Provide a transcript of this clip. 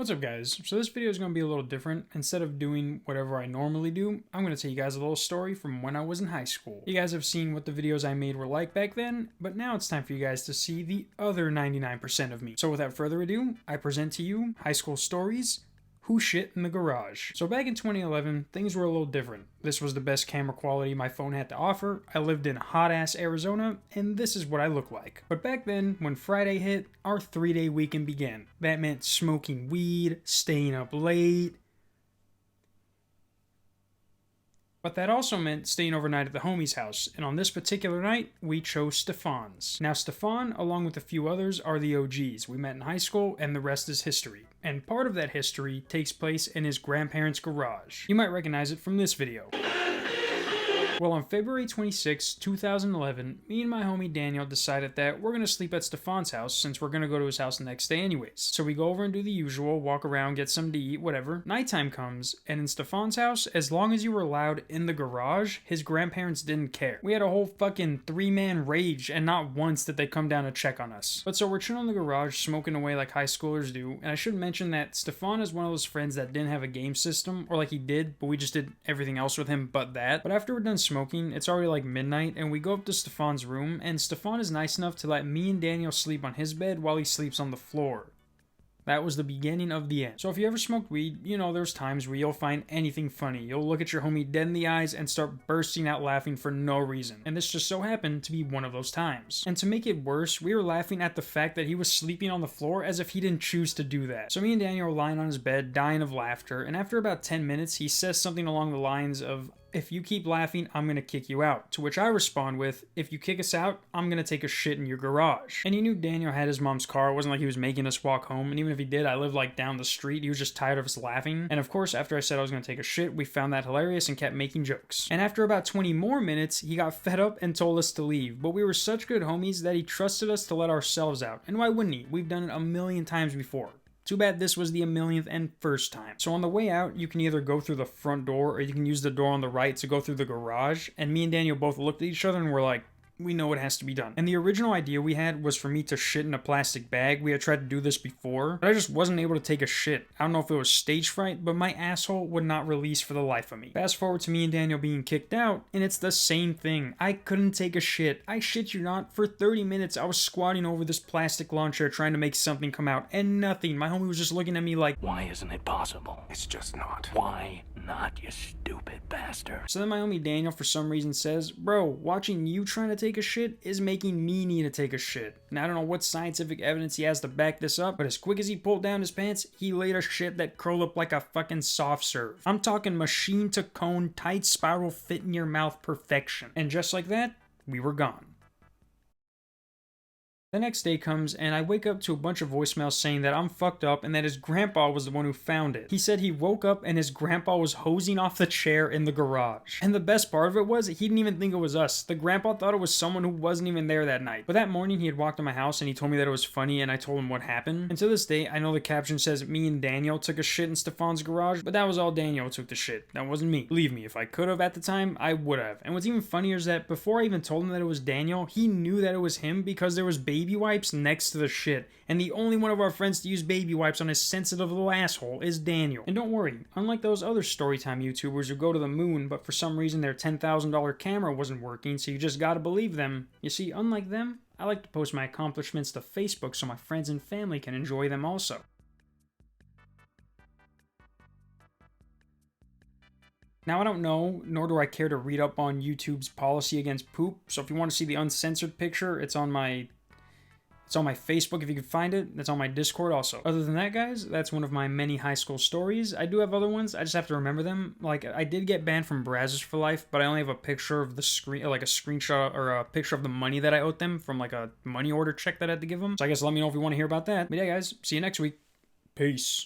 What's up, guys? So this video is going to be a little different. Instead of doing whatever I normally do, I'm going to tell you guys a little story from when I was in high school. You guys have seen what the videos I made were like back then, but now it's time for you guys to see the other 99% of me. So without further ado, I present to you High School Stories, Who Shit in the Garage. So back in 2011, things were a little different. This was the best camera quality my phone had to offer. I lived in hot-ass Arizona, and this is what I look like. But back then, when Friday hit, our 3-day weekend began. That meant smoking weed, staying up late, but that also meant staying overnight at the homie's house, and on this particular night, we chose Stefan's. Now Stefan, along with a few others, are the OGs. We met in high school, and the rest is history. And part of that history takes place in his grandparents' garage. You might recognize it from this video. Well, on February 26, 2011, me and my homie Daniel decided that we're going to sleep at Stefan's house since we're going to go to his house the next day anyways. So we go over and do the usual, walk around, get something to eat, whatever. Nighttime comes, and in Stefan's house, as long as you were allowed in the garage, his grandparents didn't care. We had a whole fucking 3-man rage, and not once did they come down to check on us. But so we're chilling in the garage, smoking away like high schoolers do, and I should mention that Stefan is one of those friends that didn't have a game system, or like he did, but we just did everything else with him but that. But after we're done smoking, it's already like midnight, and we go up to Stefan's room, and Stefan is nice enough to let me and Daniel sleep on his bed while he sleeps on the floor. That was the beginning of the end. So if you ever smoked weed, you know there's times where you'll find anything funny. You'll look at your homie dead in the eyes and start bursting out laughing for no reason. And this just so happened to be one of those times. And to make it worse, we were laughing at the fact that he was sleeping on the floor as if he didn't choose to do that. So me and Daniel were lying on his bed, dying of laughter, and after about 10 minutes, he says something along the lines of, "If you keep laughing, I'm gonna kick you out." To which I respond with, "If you kick us out, I'm gonna take a shit in your garage." And he knew Daniel had his mom's car. It wasn't like he was making us walk home. And even if he did, I lived like down the street. He was just tired of us laughing. And of course, after I said I was gonna take a shit, we found that hilarious and kept making jokes. And after about 20 more minutes, he got fed up and told us to leave. But we were such good homies that he trusted us to let ourselves out. And why wouldn't he? We've done it a million times before. Too bad this was the 1,000,000th and first time. So on the way out, you can either go through the front door or you can use the door on the right to go through the garage. And me and Daniel both looked at each other and were like, we know it has to be done. And the original idea we had was for me to shit in a plastic bag. We had tried to do this before, but I just wasn't able to take a shit. I don't know if it was stage fright, but my asshole would not release for the life of me. Fast forward to me and Daniel being kicked out, and it's the same thing. I couldn't take a shit. I shit you not, for 30 minutes I was squatting over this plastic lawn chair trying to make something come out, and nothing. My homie was just looking at me like, "Why isn't it possible? It's just not. Why not, you stupid bastard?" So then my homie Daniel for some reason says, "Bro, watching you trying to take a shit is making me need to take a shit." Now I don't know what scientific evidence he has to back this up, but as quick as he pulled down his pants, he laid a shit that curled up like a fucking soft serve. I'm talking machine to cone, tight spiral fit in your mouth perfection. And just like that, we were gone. The next day comes, and I wake up to a bunch of voicemails saying that I'm fucked up and that his grandpa was the one who found it. He said he woke up and his grandpa was hosing off the chair in the garage. And the best part of it was, he didn't even think it was us. The grandpa thought it was someone who wasn't even there that night. But that morning, he had walked to my house and he told me that it was funny, and I told him what happened. And to this day, I know the caption says me and Daniel took a shit in Stefan's garage, but that was all Daniel took the shit. That wasn't me. Believe me, if I could have at the time, I would have. And what's even funnier is that before I even told him that it was Daniel, he knew that it was him because there was baby wipes next to the shit, and the only one of our friends to use baby wipes on his sensitive little asshole is Daniel. And don't worry, unlike those other storytime YouTubers who go to the moon but for some reason their $10,000 camera wasn't working, so you just gotta believe them. You see, unlike them, I like to post my accomplishments to Facebook so my friends and family can enjoy them also. Now, I don't know, nor do I care to read up on YouTube's policy against poop, so if you want to see the uncensored picture, it's on my Facebook if you can find it. It's on my Discord also. Other than that, guys, that's one of my many high school stories. I do have other ones. I just have to remember them. Like, I did get banned from Brazzers for life, but I only have a picture of the screen, like a screenshot or a picture of the money that I owed them from like a money order check that I had to give them. So I guess let me know if you want to hear about that. But yeah, guys, see you next week. Peace.